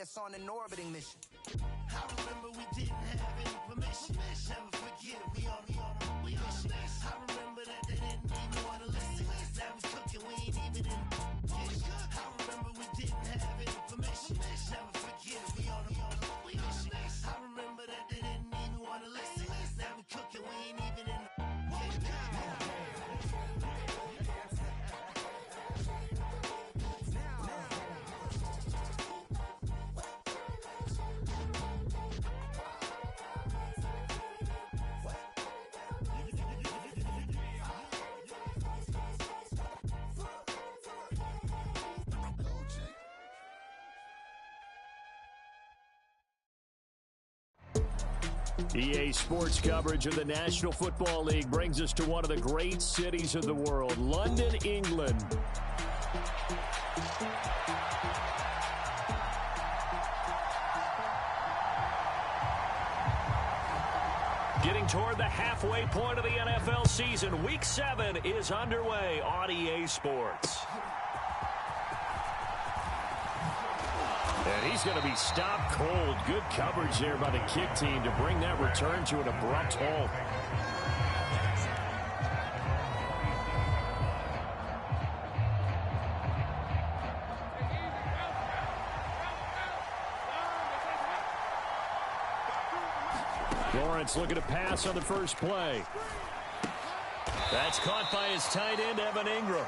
us on an orbiting mission. I remember we didn't have any permission. Never forget we on mission. I remember that they didn't even want to listen. Now we cooking, we ain't even in. I remember we didn't have any permission. Never forget we on mission. I remember that they didn't even want to listen. Now we cooking, we ain't even in. EA Sports coverage of the National Football League brings us to one of the great cities of the world, London, England. Getting toward the halfway point of the NFL season, Week 7 is underway on EA Sports. And he's going to be stopped cold. Good coverage there by the kick team to bring that return to an abrupt halt. Lawrence looking to pass on the first play. That's caught by his tight end, Evan Ingram.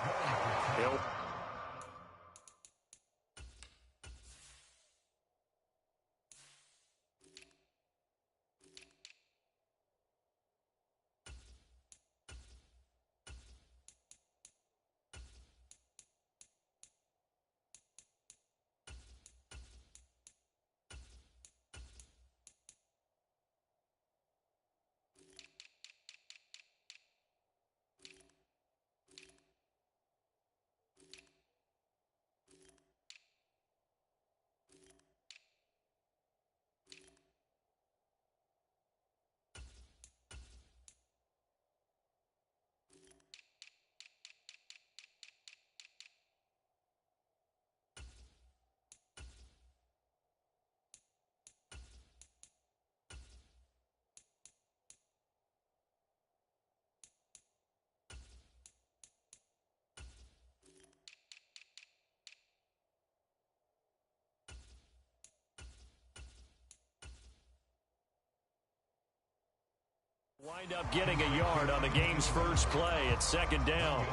Wind up getting a yard on the game's first play at second down.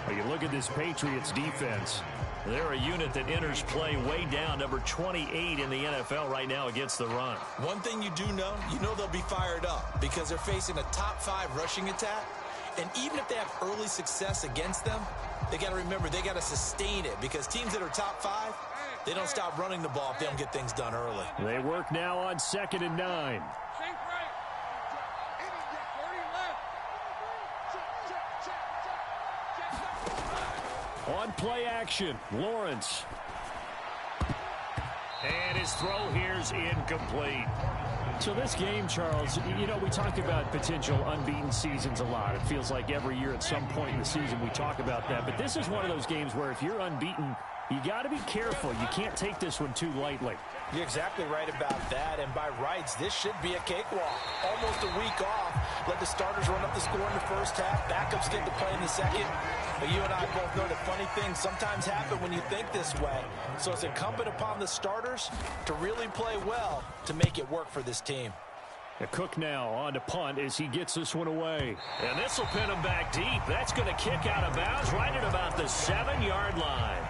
Well, you look at this Patriots defense. They're a unit that enters play way down, number 28 in the NFL right now against the run. One thing you do know, they'll be fired up because they're facing a top 5 rushing attack. And even if they have early success against them, they got to remember they got to sustain it because teams that are top 5, they don't stop running the ball if they don't get things done early. They work now on 2nd and 9. On play action, Lawrence. And his throw here's incomplete. So this game, Charles, we talk about potential unbeaten seasons a lot. It feels like every year at some point in the season we talk about that. But this is one of those games where if you're unbeaten, you got to be careful. You can't take this one too lightly. You're exactly right about that. And by rights, this should be a cakewalk. Almost a week off. Let the starters run up the score in the first half. Backups get to play in the second. But you and I both know that funny things sometimes happen when you think this way. So it's incumbent upon the starters to really play well to make it work for this team. The Cook now on to punt as he gets this one away. And this will pin him back deep. That's going to kick out of bounds right at about the 7-yard line.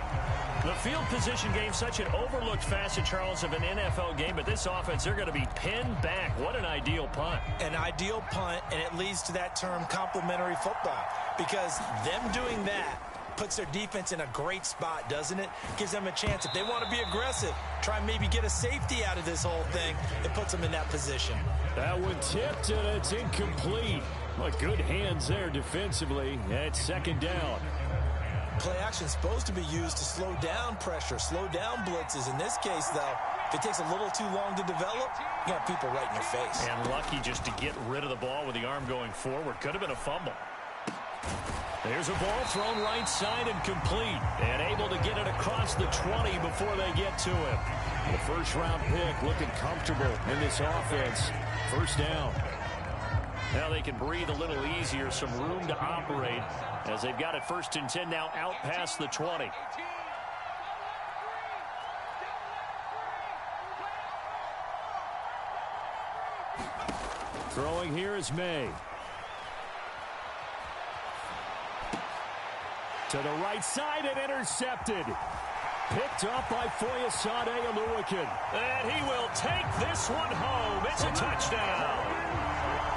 The field position game, such an overlooked facet, Charles, of an NFL game. But this offense, they're going to be pinned back. What an ideal punt. An ideal punt, and it leads to that term complementary football. Because them doing that puts their defense in a great spot, doesn't it? Gives them a chance. If they want to be aggressive, try and maybe get a safety out of this whole thing, it puts them in that position. That one tipped, and it's incomplete. Well, good hands there defensively at 2nd down. Play action is supposed to be used to slow down pressure, slow down blitzes. In this case, though, if it takes a little too long to develop, you got people right in your face. And lucky just to get rid of the ball with the arm going forward. Could have been a fumble. There's a ball thrown right side and complete. And able to get it across the 20 before they get to him. The first-round pick looking comfortable in this offense. First down. Now they can breathe a little easier, some room to operate as they've got it 1st and 10 now out past the 20. Throwing here is May. To the right side and intercepted. Picked up by Foyesade Oluwakin. And he will take this one home. It's a touchdown.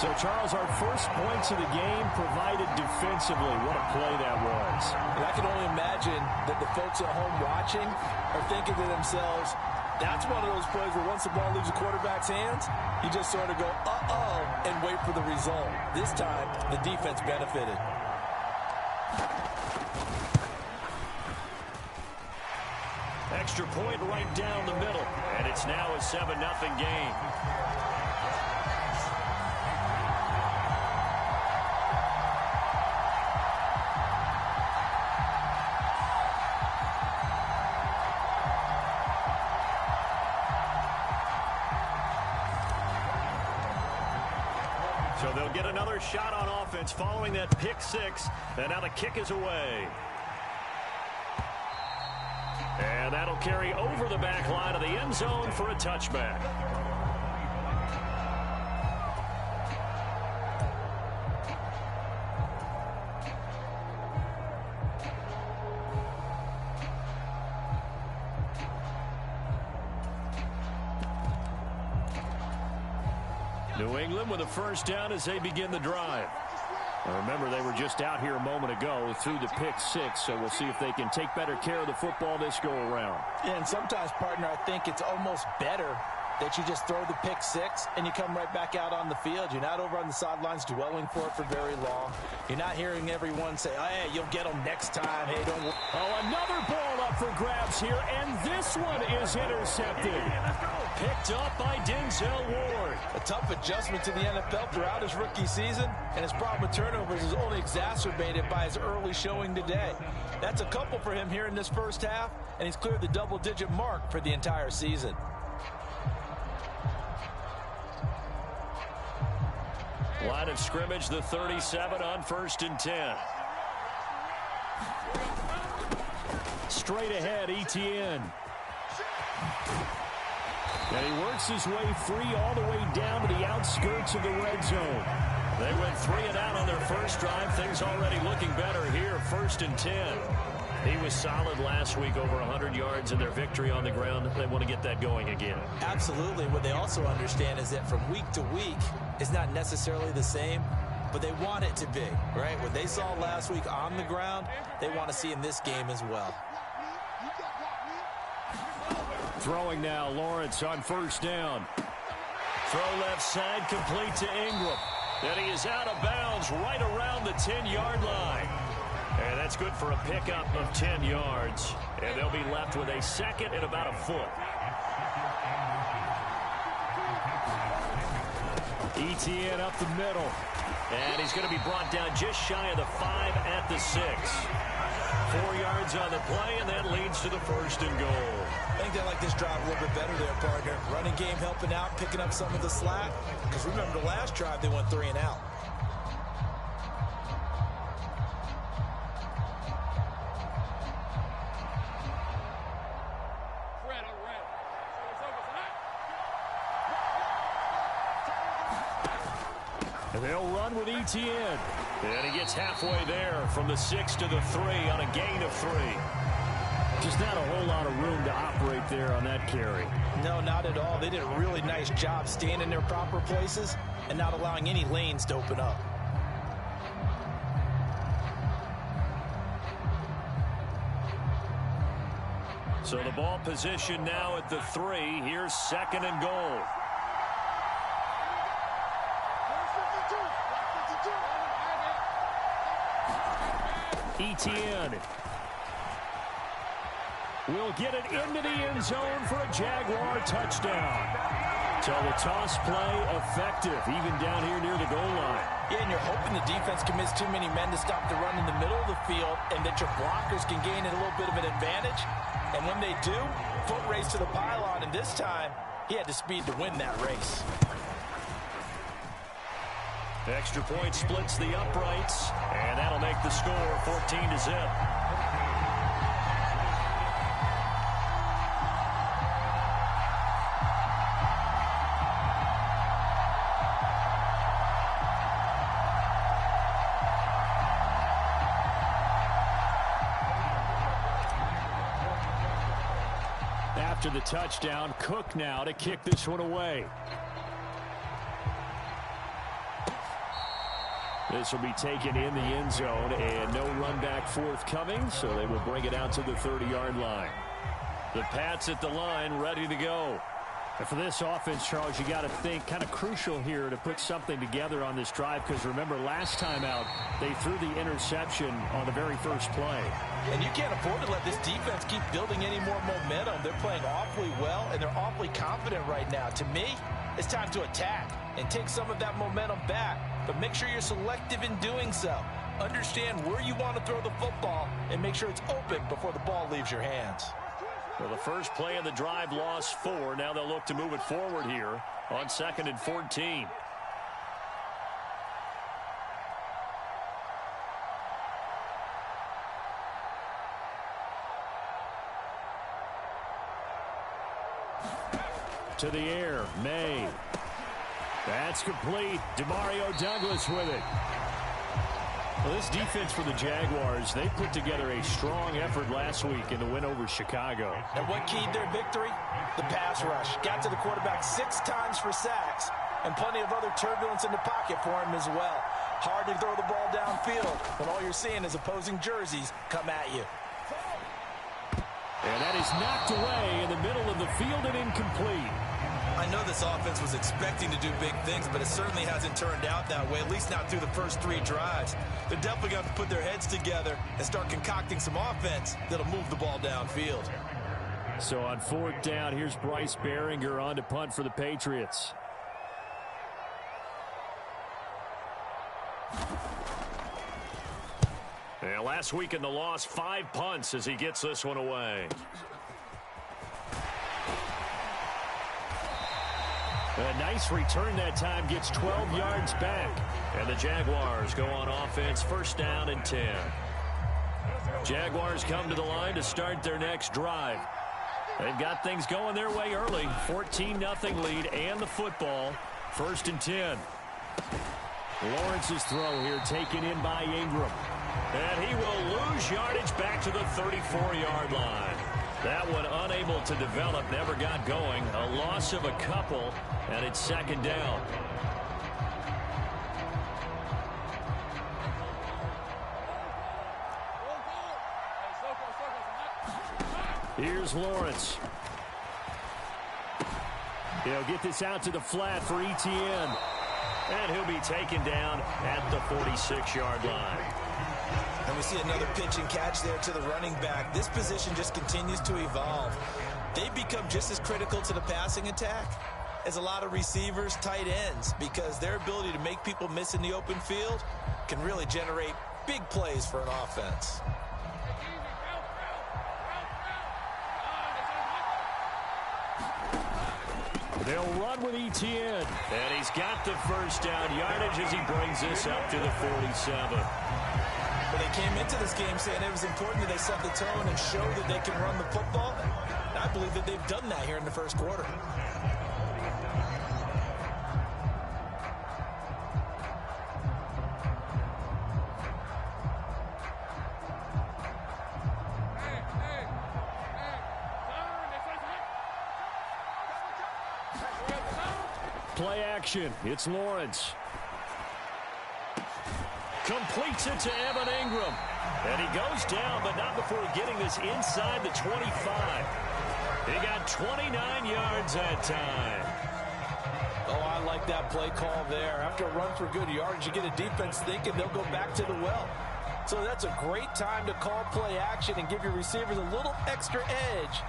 So, Charles, our first points of the game provided defensively. What a play that was. And I can only imagine that the folks at home watching are thinking to themselves, that's one of those plays where once the ball leaves the quarterback's hands, you just sort of go, uh-oh, and wait for the result. This time, the defense benefited. Extra point right down the middle. And it's now a 7-0 game. So they'll get another shot on offense following that pick six. And now the kick is away. And that'll carry over the back line of the end zone for a touchback. New England with a first down as they begin the drive. Now remember, they were just out here a moment ago through the pick six, so we'll see if they can take better care of the football this go around. Yeah, and sometimes, partner, I think it's almost better that you just throw the pick six and you come right back out on the field. You're not over on the sidelines dwelling for it for very long. You're not hearing everyone say, oh, hey, you'll get them next time. Hey, don't. Oh, another ball up for grabs here, and this one is intercepted. Picked up by Denzel Ward. A tough adjustment to the NFL throughout his rookie season, and his problem with turnovers is only exacerbated by his early showing today. That's a couple for him here in this first half, and he's cleared the double-digit mark for the entire season. Line of scrimmage, the 37 on 1st and 10. Straight ahead, Etienne. And he works his way free all the way down to the outskirts of the red zone. They went 3 and out on their first drive. Things already looking better here, 1st and 10. He was solid last week, over 100 yards in their victory on the ground. They want to get that going again. Absolutely. What they also understand is that from week to week is not necessarily the same, but they want it to be, right? What they saw last week on the ground, they want to see in this game as well. Throwing now, Lawrence on 1st down. Throw left side, complete to Ingram. And he is out of bounds right around the 10-yard line. And that's good for a pickup of 10 yards. And they'll be left with a second and about a foot. Etienne up the middle. And he's going to be brought down just shy of the 5 at the 6. 4 yards on the play, and that leads to the 1st and goal. I think they like this drive a little bit better there, partner. Running game helping out, picking up some of the slack. Because remember, the last drive, they went 3 and out. And they'll run with Etienne. And he gets halfway there from the 6 to the 3 on a gain of 3. Just not a whole lot of room to operate there on that carry. No, not at all. They did a really nice job staying in their proper places and not allowing any lanes to open up. So the ball position now at the 3. Here's 2nd and goal. Etienne will get it into the end zone for a Jaguar touchdown. So the toss play effective, even down here near the goal line. Yeah, and you're hoping the defense commits too many men to stop the run in the middle of the field and that your blockers can gain a little bit of an advantage. And when they do, foot race to the pylon, and this time, he had the speed to win that race. Extra point splits the uprights, and that'll make the score 14-0. After the touchdown, Cook now to kick this one away. This will be taken in the end zone, and no run back forthcoming, so they will bring it out to the 30-yard line. The Pats at the line, ready to go. And for this offense, Charles, you got to think kind of crucial here to put something together on this drive, because remember, last time out, they threw the interception on the very first play. And you can't afford to let this defense keep building any more momentum. They're playing awfully well, and they're awfully confident right now. To me, it's time to attack and take some of that momentum back, but make sure you're selective in doing so. Understand where you want to throw the football and make sure it's open before the ball leaves your hands. Well, the first play of the drive lost 4. Now they'll look to move it forward here on 2nd and 14. To the air, May. That's complete. Demario Douglas with it. Well, this defense for the Jaguars, they put together a strong effort last week in the win over Chicago. And what keyed their victory? The pass rush. Got to the quarterback 6 times for sacks, and plenty of other turbulence in the pocket for him as well. Hard to throw the ball downfield when all you're seeing is opposing jerseys come at you. And that is knocked away in the middle of the field and incomplete. I know this offense was expecting to do big things, but it certainly hasn't turned out that way, at least not through the first 3 drives. They're definitely going to put their heads together and start concocting some offense that'll move the ball downfield. So on 4th down, here's Bryce Behringer on to punt for the Patriots. And last week in the loss, 5 punts as he gets this one away. A nice return that time, gets 12 yards back. And the Jaguars go on offense, 1st down and 10. Jaguars come to the line to start their next drive. They've got things going their way early. 14-0 lead and the football. 1st and 10. Lawrence's throw here taken in by Ingram. And he will lose yardage back to the 34-yard line. That one unable to develop, never got going. A loss of a couple, and it's 2nd down. Here's Lawrence. He'll get this out to the flat for Etienne. And he'll be taken down at the 46-yard line. And we see another pitch and catch there to the running back. This position just continues to evolve. They become just as critical to the passing attack as a lot of receivers, tight ends, because their ability to make people miss in the open field can really generate big plays for an offense. They'll run with Etienne. And he's got the 1st down yardage as he brings this up to the 47. But they came into this game saying it was important that they set the tone and show that they can run the football. And I believe that they've done that here in the 1st quarter. Play action. It's Lawrence. Completes it to Evan Ingram. And he goes down, but not before getting this inside the 25. He got 29 yards that time. Oh, I like that play call there. After a run for good yards, you get a defense thinking they'll go back to the well. So that's a great time to call play action and give your receivers a little extra edge.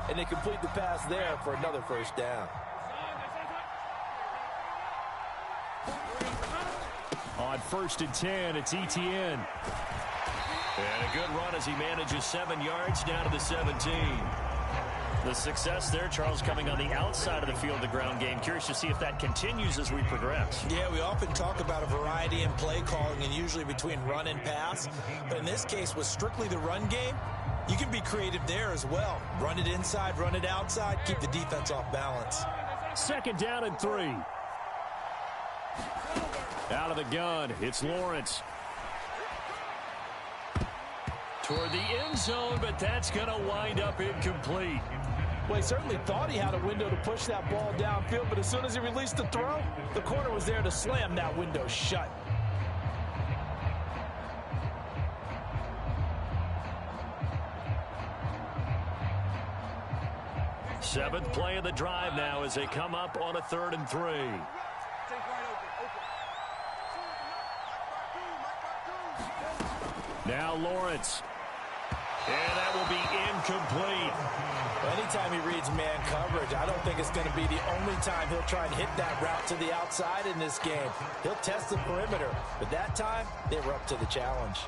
And they complete the pass there for another 1st down. On 1st and 10, it's Etienne. And a good run as he manages 7 yards down to the 17. The success there, Charles, coming on the outside of the field, the ground game. Curious to see if that continues as we progress. Yeah, we often talk about a variety in play calling and usually between run and pass. But in this case, with strictly the run game, you can be creative there as well. Run it inside, run it outside, keep the defense off balance. 2nd down and 3. Out of the gun, it's Lawrence. Toward the end zone, but that's going to wind up incomplete. Well, he certainly thought he had a window to push that ball downfield, but as soon as he released the throw, the corner was there to slam that window shut. Seventh play of the drive now as they come up on a 3rd and 3. Now Lawrence. And that will be incomplete. Anytime he reads man coverage, I don't think it's going to be the only time he'll try and hit that route to the outside in this game. He'll test the perimeter, but that time, they were up to the challenge.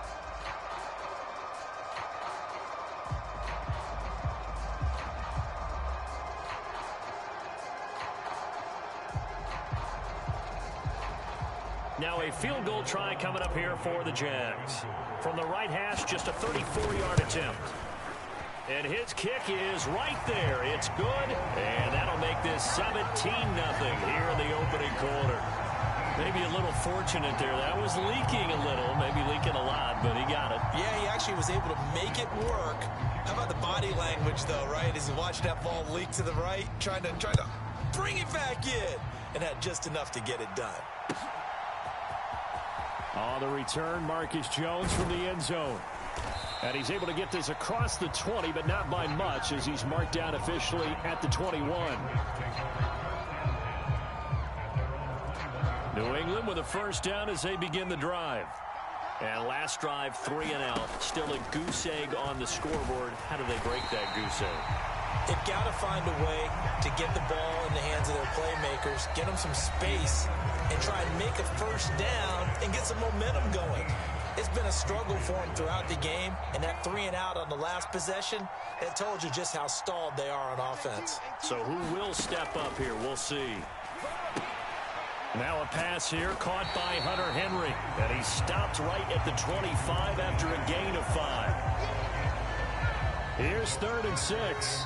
Now a field goal try coming up here for the Jags. From the right hash, just a 34-yard attempt. And his kick is right there. It's good, and that'll make this 17-0 here in the opening quarter. Maybe a little fortunate there. That was leaking a little, maybe leaking a lot, but he got it. Yeah, he actually was able to make it work. How about the body language, though, right? As he watched that ball leak to the right, trying to bring it back in, and had just enough to get it done. On the return, Marcus Jones from the end zone. And he's able to get this across the 20, but not by much, as he's marked down officially at the 21. New England with a 1st down as they begin the drive. And last drive, 3 and out. Still a goose egg on the scoreboard. How do they break that goose egg? They've got to find a way to get the ball in the hands of their playmakers, get them some space, and try and make a 1st down and get some momentum going. It's been a struggle for them throughout the game, and that 3 and out on the last possession, that told you just how stalled they are on offense. So who will step up here? We'll see. Now a pass here caught by Hunter Henry, and he stopped right at the 25 after a gain of 5. Here's 3rd and 6.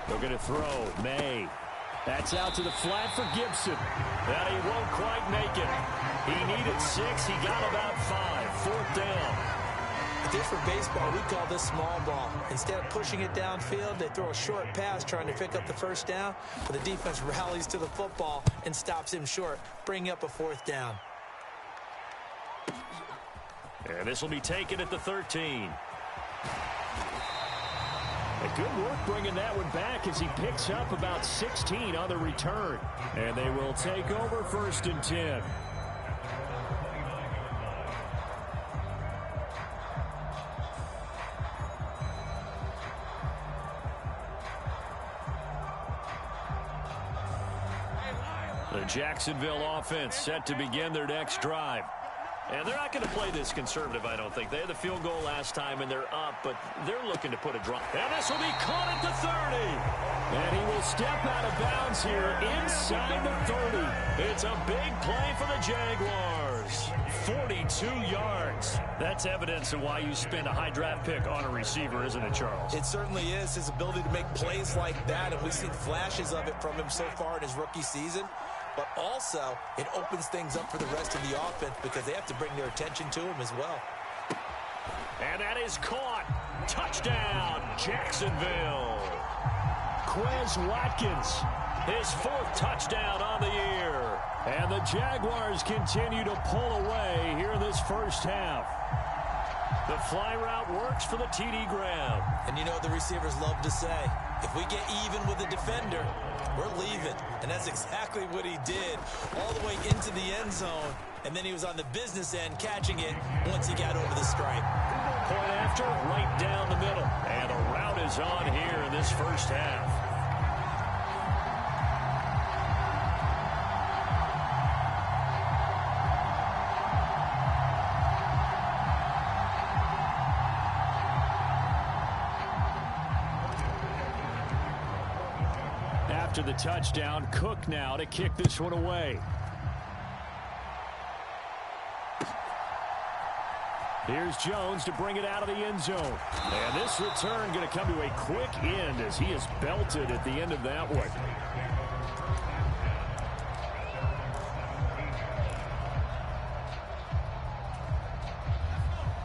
They're going to throw. May. That's out to the flat for Gibson. And he won't quite make it. He needed 6. He got about 5. 4th down. If this were baseball, we call this small ball. Instead of pushing it downfield, they throw a short pass trying to pick up the 1st down. But the defense rallies to the football and stops him short, bringing up a 4th down. And this will be taken at the 13. A good work bringing that one back as he picks up about 16 on the return. And they will take over 1st and 10. The Jacksonville offense set to begin their next drive. And they're not going to play this conservative, I don't think. They had the field goal last time, and they're up, but they're looking to put a drop. And this will be caught at the 30. And he will step out of bounds here inside the 30. It's a big play for the Jaguars. 42 yards. That's evidence of why you spend a high draft pick on a receiver, isn't it, Charles? It certainly is. His ability to make plays like that, and we've seen flashes of it from him so far in his rookie season. But also, it opens things up for the rest of the offense because they have to bring their attention to him as well. And that is caught. Touchdown, Jacksonville. Quez Watkins, his 4th touchdown on the year. And the Jaguars continue to pull away here in this 1st half. The fly route works for the TD Graham. And you know what the receivers love to say? If we get even with the defender, we're leaving. And that's exactly what he did all the way into the end zone. And then he was on the business end catching it once he got over the stripe. Point after, right down the middle. And the rout is on here in this first half. After the touchdown, Cook now to kick this one away. Here's Jones to bring it out of the end zone. And this return going to come to a quick end as he is belted at the end of that one.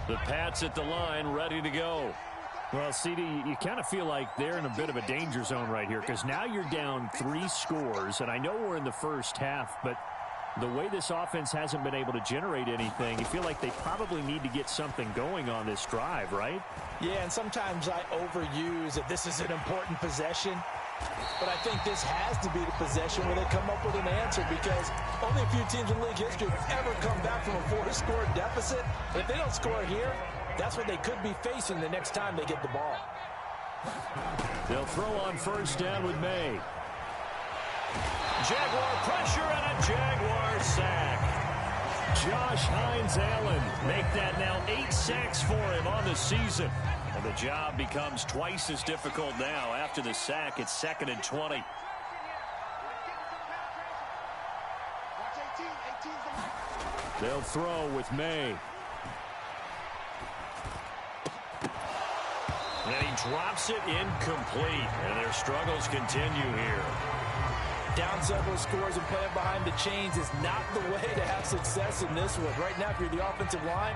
The Pats at the line, ready to go. Well, CD, you kind of feel like they're in a bit of a danger zone right here because now you're down 3 scores, and I know we're in the first half, but the way this offense hasn't been able to generate anything, you feel like they probably need to get something going on this drive, right? Yeah, and sometimes I overuse that this is an important possession, but I think this has to be the possession where they come up with an answer because only a few teams in league history have ever come back from a 4-score deficit. If they don't score here, that's what they could be facing the next time they get the ball. They'll throw on first down with May. Jaguar pressure and a Jaguar sack. Josh Hines-Allen make that now 8 sacks for him on the season. And the job becomes twice as difficult now. After the sack, it's 2nd and 20. They'll throw with May. And he drops it incomplete. And their struggles continue here. Down several scores and playing behind the chains is not the way to have success in this one. Right now, if you're the offensive line,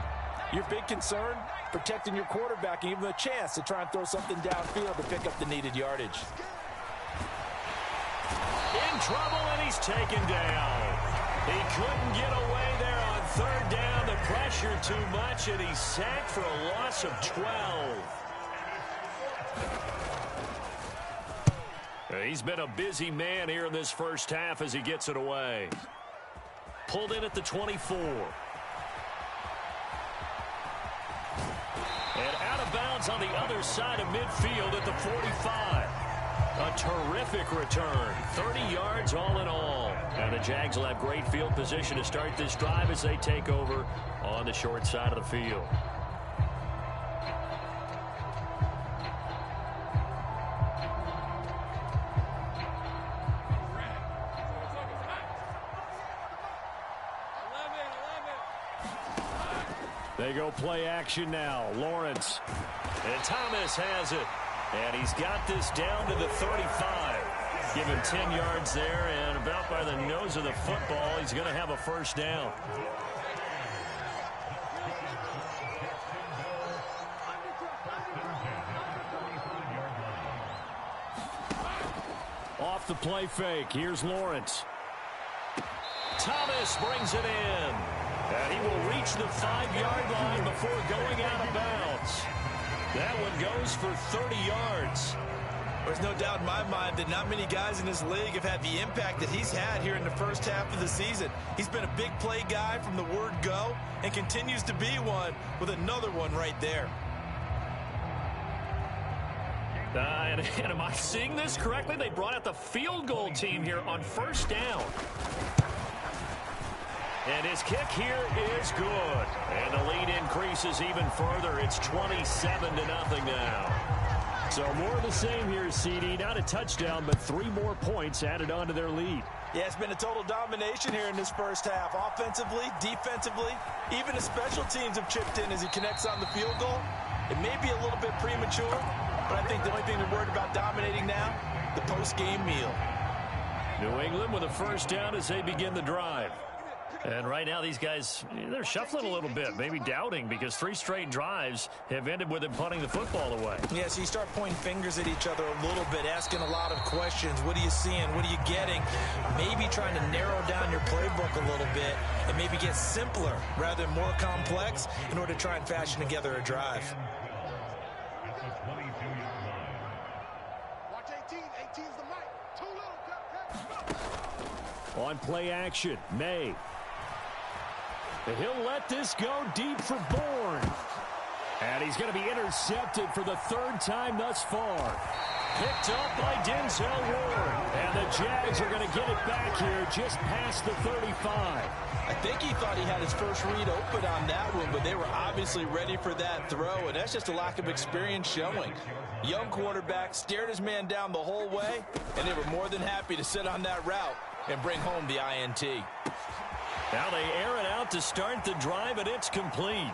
your big concern, protecting your quarterback and even a chance to try and throw something downfield to pick up the needed yardage. In trouble, and he's taken down. He couldn't get away there on 3rd down. The pressure too much, and he's sacked for a loss of 12. He's been a busy man here in this first half as he gets it away. Pulled in at the 24. And out of bounds on the other side of midfield at the 45. A terrific return. 30 yards all in all. And the Jags will have great field position to start this drive as they take over on the short side of the field. They go play action now. Lawrence. And Thomas has it. And he's got this down to the 35. Give him 10 yards there, and about by the nose of the football, he's going to have a first down. Off the play fake. Here's Lawrence. Thomas brings it in. And he will reach the 5-yard line before going out of bounds. That one goes for 30 yards. There's no doubt in my mind that not many guys in this league have had the impact that he's had here in the first half of the season. He's been a big play guy from the word go and continues to be one with another one right there. And am I seeing this correctly? They brought out the field goal team here on first down. And his kick here is good. And the lead increases even further. It's 27-0 now. So more of the same here, CD. Not a touchdown, but 3 more points added on to their lead. Yeah, it's been a total domination here in this first half. Offensively, defensively, even the special teams have chipped in as he connects on the field goal. It may be a little bit premature, but I think the only thing they're worried about dominating now, the post-game meal. New England with a first down as they begin the drive. And right now, these guys, they're shuffling a little bit, maybe doubting, because 3 straight drives have ended with them punting the football away. Yeah, so you start pointing fingers at each other a little bit, asking a lot of questions. What are you seeing? What are you getting? Maybe trying to narrow down your playbook a little bit and maybe get simpler rather than more complex in order to try and fashion together a drive. Watch 18. 18's the mic. Too little. On play action, May. And he'll let this go deep for Bourne. And he's he's going to be intercepted for the third time thus far. Picked up by Denzel Ward. And the Jags are going to get it back here just past the 35. I think he thought he had his first read open on that one, but they were obviously ready for that throw, and that's just a lack of experience showing. Young quarterback stared his man down the whole way, and they were more than happy to sit on that route and bring home the INT. Now they air it out to start the drive, and it's complete.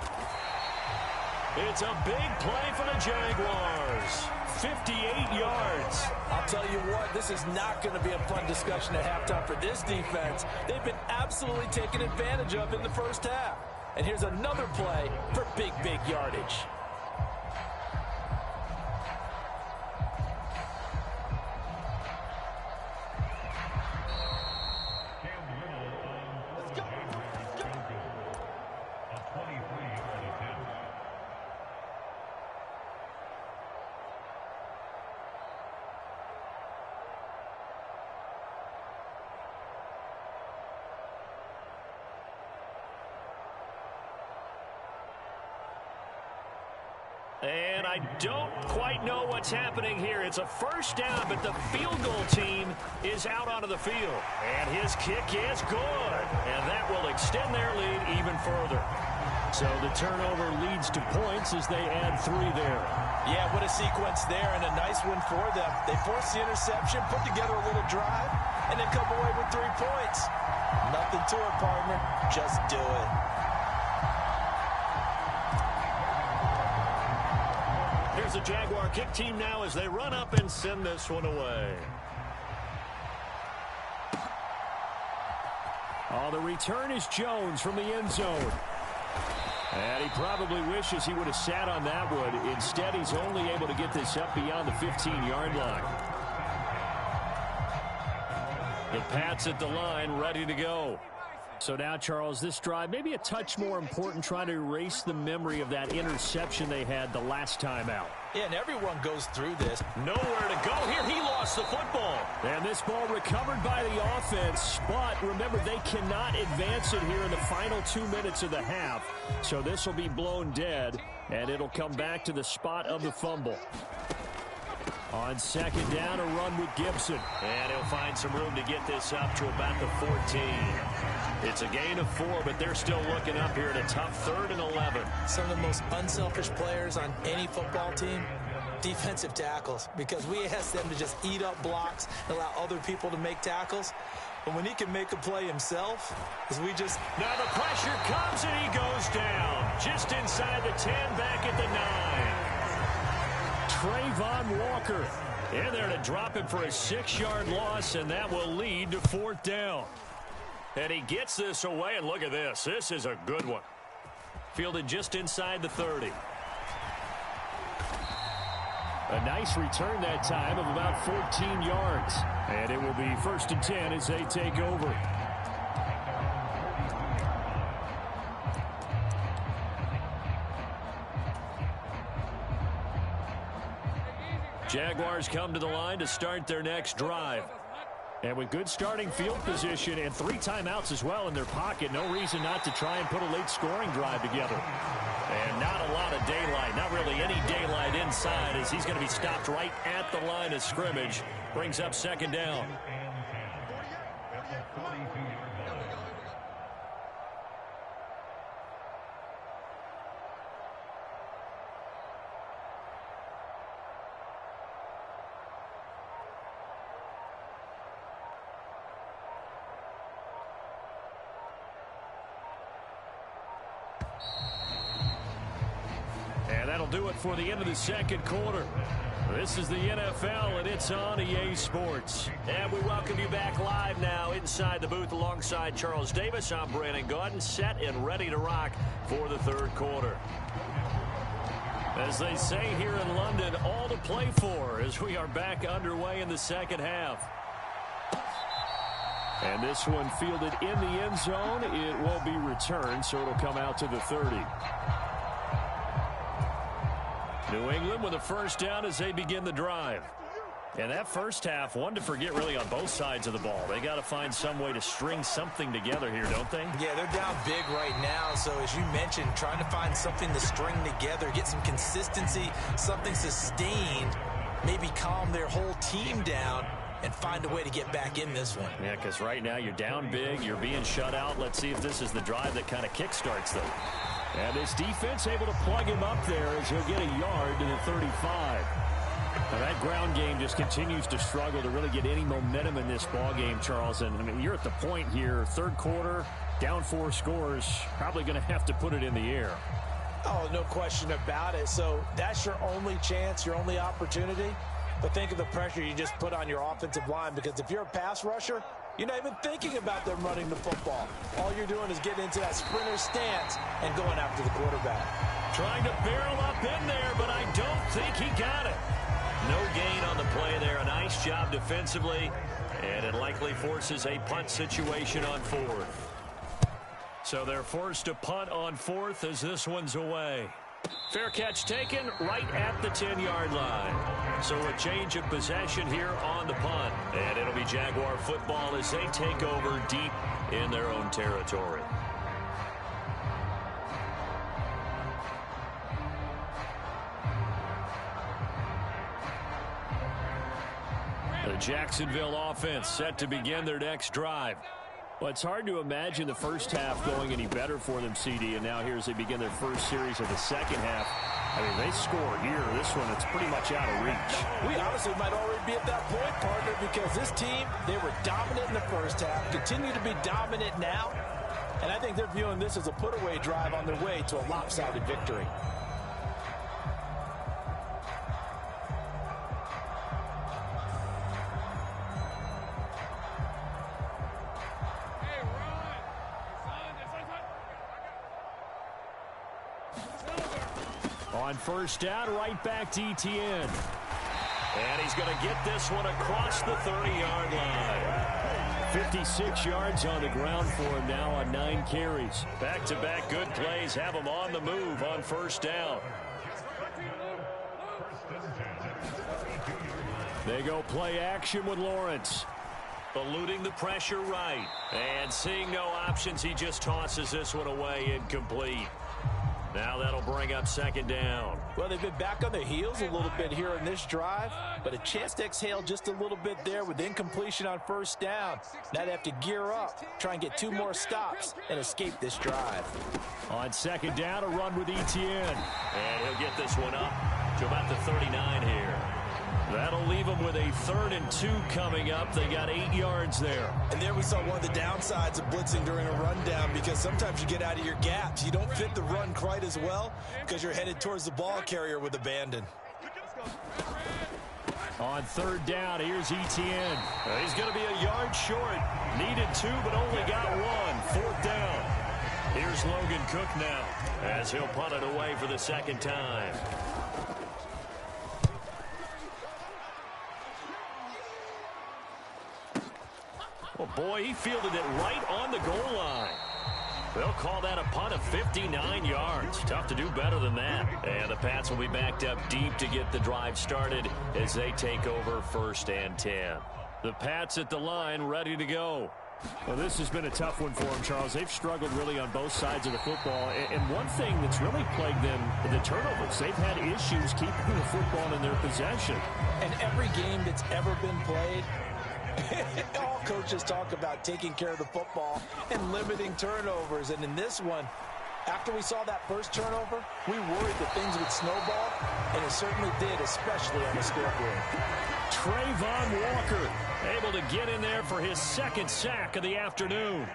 It's a big play for the Jaguars. 58 yards. I'll tell you what, this is not going to be a fun discussion at halftime for this defense. They've been absolutely taken advantage of in the first half. And here's another play for big yardage. And I don't quite know what's happening here. It's a first down, but the field goal team is out onto the field. And his kick is good. And that will extend their lead even further. So the turnover leads to points as they add 3 there. Yeah, what a sequence there, and a nice one for them. They force the interception, put together a little drive, and then come away with 3 points. Nothing to it, partner. Just do it. Here's the Jaguar kick team now as they run up and send this one away. Oh, the return is Jones from the end zone. And he probably wishes he would have sat on that one. Instead, he's only able to get this up beyond the 15-yard line. The Pats at the line, ready to go. So now, Charles, this drive maybe a touch more important, trying to erase the memory of that interception they had the last time out. Yeah, and everyone goes through this. Nowhere to go here. He lost the football. And this ball recovered by the offense. But remember, they cannot advance it here in the final 2 minutes of the half. So this will be blown dead, and it'll come back to the spot of the fumble. On second down, a run with Gibson. And he'll find some room to get this up to about the 14. It's a gain of 4, but they're still looking up here at a tough 3rd and 11. Some of the most unselfish players on any football team, defensive tackles, because we ask them to just eat up blocks and allow other people to make tackles. But when he can make a play himself, as we just... Now the pressure comes and he goes down. Just inside the 10, back at the 9. Trayvon Walker in there to drop him for a 6-yard loss, and that will lead to 4th down. And he gets this away, and look at this. This is a good one. Fielded just inside the 30. A nice return that time of about 14 yards. And it will be 1st and 10 as they take over. Jaguars come to the line to start their next drive. And with good starting field position and 3 timeouts as well in their pocket, no reason not to try and put a late scoring drive together. And not a lot of daylight, not really any daylight inside, as he's going to be stopped right at the line of scrimmage. Brings up 2nd down. And that'll do it for the end of the 2nd quarter. This is the NFL, and it's on EA Sports. And we welcome you back live now inside the booth alongside Charles Davis. I'm Brandon Gaudin, set and ready to rock for the 3rd quarter. As they say here in London, all to play for as we are back underway in the 2nd half. And this one fielded in the end zone. It will be returned, so it'll come out to the 30. New England with a 1st down as they begin the drive. And that first half, one to forget really on both sides of the ball. They got to find some way to string something together here, don't they? Yeah, they're down big right now. So as you mentioned, trying to find something to string together, get some consistency, something sustained, maybe calm their whole team down and find a way to get back in this one. Yeah, because right now you're down big, you're being shut out. Let's see if this is the drive that kind of kickstarts them. And this defense able to plug him up there as he'll get a yard to the 35. Now that ground game just continues to struggle to really get any momentum in this ball game, Charles. And I mean, you're at the point here, third quarter, down 4 scores, probably going to have to put it in the air. Oh, no question about it. So that's your only chance, your only opportunity. But think of the pressure you just put on your offensive line, because if you're a pass rusher, you're not even thinking about them running the football. All you're doing is getting into that sprinter stance and going after the quarterback. Trying to barrel up in there, but I don't think he got it. No gain on the play there. A nice job defensively, and it likely forces a punt situation on 4th. So they're forced to punt on 4th as this one's away. Fair catch taken right at the 10-yard line. So a change of possession here on the punt. And it'll be Jaguar football as they take over deep in their own territory. The Jacksonville offense set to begin their next drive. Well, it's hard to imagine the first half going any better for them, CD, and now here as they begin their first series of the second half. I mean, they score here. This one, it's pretty much out of reach. We honestly might already be at that point, partner, because this team, they were dominant in the first half, continue to be dominant now, and I think they're viewing this as a put-away drive on their way to a lopsided victory. On first down, right back to Etienne. And he's going to get this one across the 30-yard line. 56 yards on the ground for him now on 9 carries. Back-to-back good plays have him on the move on first down. They go play action with Lawrence. Eluding the pressure right. And seeing no options, he just tosses this one away incomplete. Now that'll bring up second down. Well, they've been back on their heels a little bit here in this drive, but a chance to exhale just a little bit there with incompletion on first down. Now they have to gear up, try and get 2 more stops, and escape this drive. On second down, a run with Etienne. And he'll get this one up to about the 39 here. That'll leave them with a 3rd and 2 coming up. They got 8 yards there. And there we saw one of the downsides of blitzing during a rundown, because sometimes you get out of your gaps. You don't fit the run quite as well because you're headed towards the ball carrier with abandon. On 3rd down, here's Etienne. He's going to be a yard short. Needed 2, but only got 1. 4th down. Here's Logan Cook now as he'll punt it away for the 2nd time. Oh, boy, he fielded it right on the goal line. They'll call that a punt of 59 yards. Tough to do better than that. And the Pats will be backed up deep to get the drive started as they take over 1st and 10. The Pats at the line ready to go. Well, this has been a tough one for them, Charles. They've struggled really on both sides of the football. And one thing that's really plagued them, the turnovers. They've had issues keeping the football in their possession. And every game that's ever been played, all coaches talk about taking care of the football and limiting turnovers. And in this one, after we saw that first turnover, we worried that things would snowball, and it certainly did, especially on the scoreboard. Trayvon Walker able to get in there for his 2nd sack of the afternoon.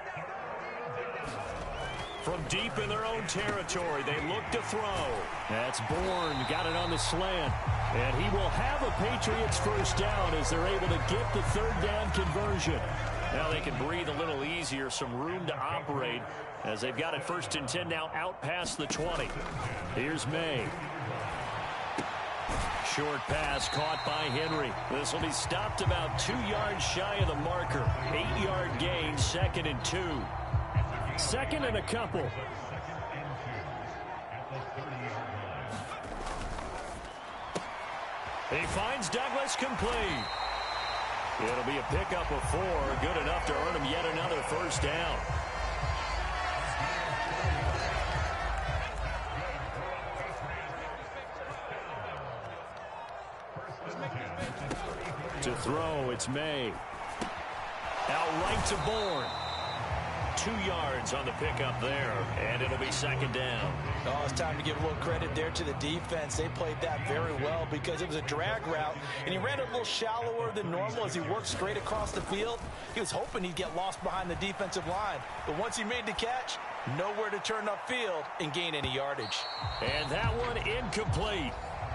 From deep in their own territory, they look to throw. That's Bourne, got it on the slant. And he will have a Patriots first down as they're able to get the 3rd down conversion. Now they can breathe a little easier, some room to operate as they've got it 1st and 10 now out past the 20. Here's May. Short pass caught by Henry. This will be stopped about 2 yards shy of the marker. 8-yard gain, 2nd and 2. 2nd and a couple. He finds Douglas complete. It'll be a pickup of 4, good enough to earn him yet another first down. To throw, it's May. Out right to Bourne. 2 yards on the pickup there, and it'll be second down. Oh, it's time to give a little credit there to the defense. They played that very well because it was a drag route, and he ran it a little shallower than normal as he worked straight across the field. He was hoping he'd get lost behind the defensive line, but once he made the catch, nowhere to turn upfield and gain any yardage. And that one incomplete.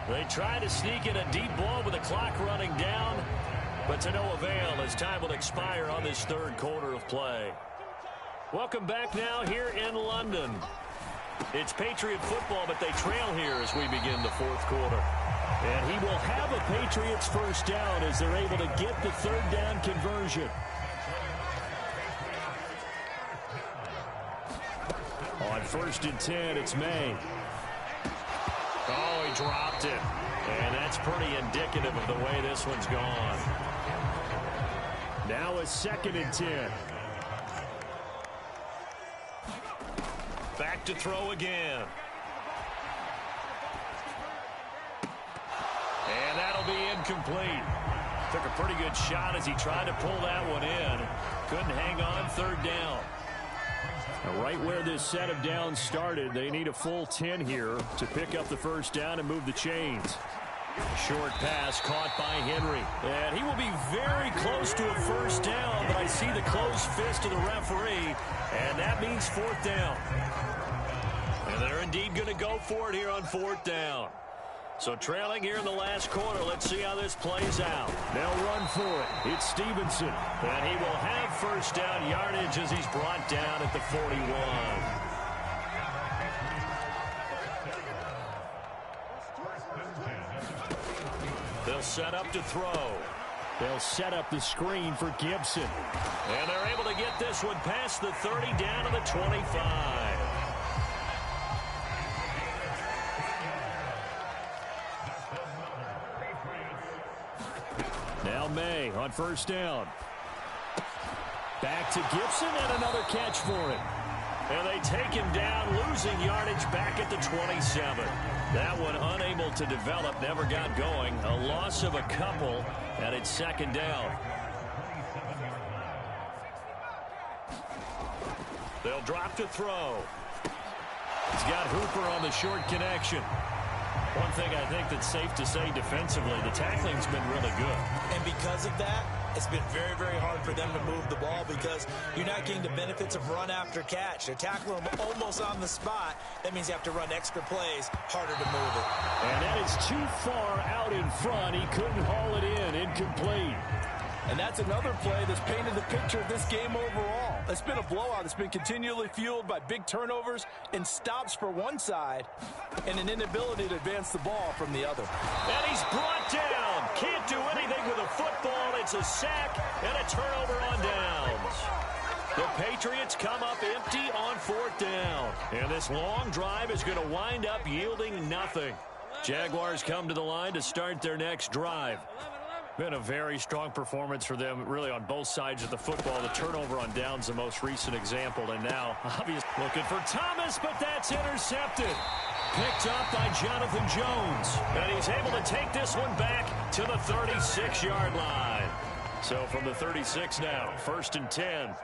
They tried to sneak in a deep ball with the clock running down, but to no avail as time will expire on this third quarter of play. Welcome back now here in London. It's Patriot football, but they trail here as we begin the fourth quarter. And he will have a Patriots first down as they're able to get the third down conversion. On 1st and 10, it's May. Oh, he dropped it. And that's pretty indicative of the way this one's gone. Now a 2nd and 10. Back to throw again. And that'll be incomplete. Took a pretty good shot as he tried to pull that one in. Couldn't hang on, third down. Now, right where this set of downs started, they need a full 10 here to pick up the first down and move the chains. Short pass caught by Henry. And he will be very close to a first down, but I see the closed fist of the referee, and that means 4th down. And they're indeed going to go for it here on 4th down. So trailing here in the last quarter, let's see how this plays out. They'll run for it. It's Stevenson. And he will have first down yardage as he's brought down at the 41. They'll set up to throw. They'll set up the screen for Gibson. And they're able to get this one past the 30 down to the 25. Now May on first down. Back to Gibson and another catch for him. And they take him down, losing yardage back at the 27. That one unable to develop, never got going. A loss of a couple, and it's second down. They'll drop to throw. He's got Hooper on the short connection. One thing I think that's safe to say defensively, the tackling's been really good. And because of that, it's been very, very hard for them to move the ball because you're not getting the benefits of run after catch. They're tackling them almost on the spot. That means you have to run extra plays, harder to move it. And that is too far out in front. He couldn't haul it in, incomplete. And that's another play that's painted the picture of this game overall. It's been a blowout. It's been continually fueled by big turnovers and stops for one side and an inability to advance the ball from the other. And he's brought down. Can't do anything with a football. It's a sack and a turnover on downs. The Patriots come up empty on 4th down. And this long drive is going to wind up yielding nothing. Jaguars come to the line to start their next drive. Been a very strong performance for them, really, on both sides of the football. The turnover on downs, the most recent example. And now, obviously, looking for Thomas, but that's intercepted. Picked up by Jonathan Jones. And he's able to take this one back to the 36-yard line. So from the 36 now, 1st and 10.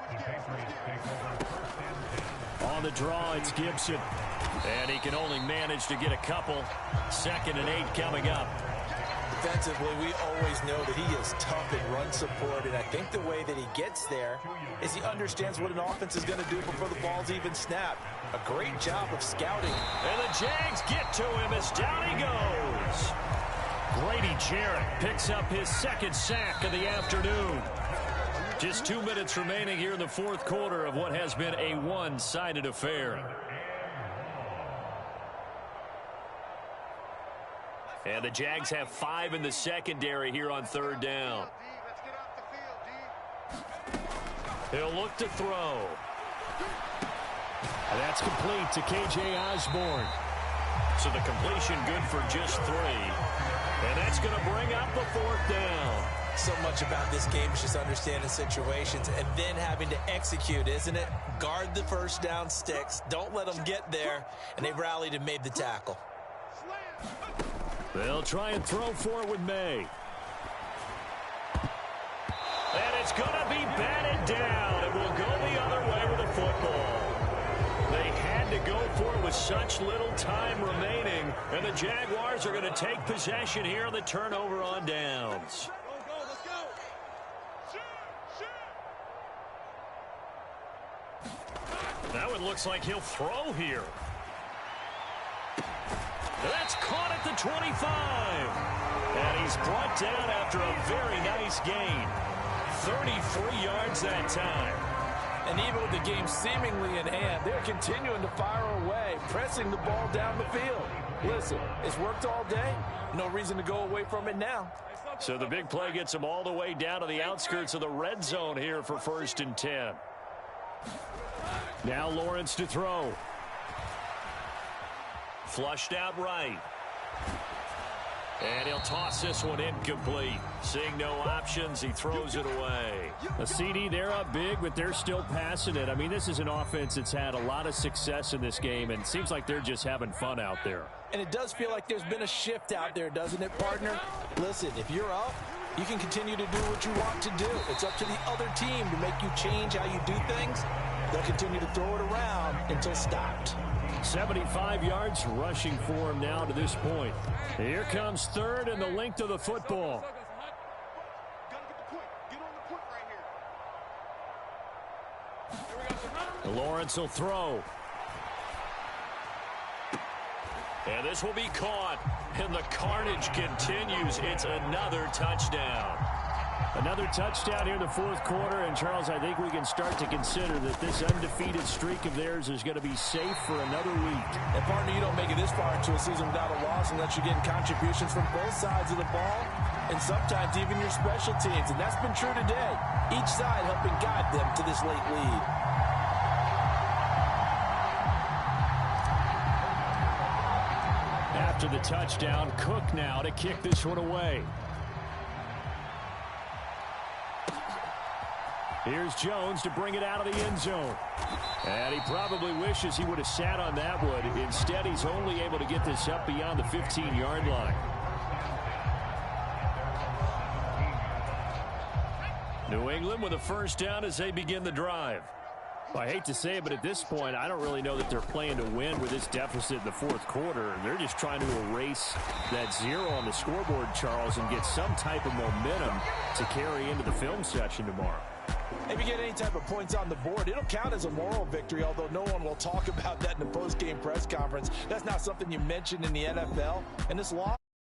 On the draw, it's Gibson. And he can only manage to get a couple. 2nd and 8 coming up. Defensively, we always know that he is tough in run support, and I think the way that he gets there is he understands what an offense is going to do before the ball's even snapped. A great job of scouting. And the Jags get to him as down he goes. Grady Jarrett picks up his 2nd sack of the afternoon. Just 2 minutes remaining here in the fourth quarter of what has been a one-sided affair. And the Jags have 5 in the secondary here on 3rd down. He'll look to throw. And that's complete to K.J. Osborne. So the completion good for just 3. And that's going to bring up the 4th down. So much about this game is just understanding situations and then having to execute, isn't it? Guard the first down sticks. Don't let them get there. And they rallied and made the tackle. They'll try and throw for it with May. And it's going to be batted down. It will go the other way with the football. They had to go for it with such little time remaining. And the Jaguars are going to take possession here on the turnover on downs. Now it looks like he'll throw here. That's caught at the 25. And he's brought down after a very nice gain. 33 yards that time. And even with the game seemingly in hand, they're continuing to fire away, pressing the ball down the field. Listen, it's worked all day. No reason to go away from it now. So the big play gets them all the way down to the outskirts of the red zone here for 1st and 10. Now Lawrence to throw. Flushed out right. And he'll toss this one incomplete. Seeing no options, he throws it away. A CD, they're up big, but they're still passing it. I mean, this is an offense that's had a lot of success in this game, and it seems like they're just having fun out there. And it does feel like there's been a shift out there, doesn't it, partner? Listen, if you're up, you can continue to do what you want to do. It's up to the other team to make you change how you do things. They'll continue to throw it around until stopped. 75 yards rushing for him now to this point. Here comes 3rd and the length of the football. Lawrence will throw. And this will be caught. And the carnage continues. It's another touchdown. Another touchdown here in the 4th quarter. And, Charles, I think we can start to consider that this undefeated streak of theirs is going to be safe for another week. And, partner, you don't make it this far into a season without a loss unless you're getting contributions from both sides of the ball and sometimes even your special teams. And that's been true today. Each side helping guide them to this late lead. After the touchdown, Cook now to kick this one away. Here's Jones to bring it out of the end zone. And he probably wishes he would have sat on that one. Instead, he's only able to get this up beyond the 15-yard line. New England with a 1st down as they begin the drive. Well, I hate to say it, but at this point, I don't really know that they're playing to win with this deficit in the 4th quarter. They're just trying to erase that 0 on the scoreboard, Charles, and get some type of momentum to carry into the film session tomorrow. If you get any type of points on the board, it'll count as a moral victory, although no one will talk about that in the post-game press conference. That's not something you mention in the NFL. And this loss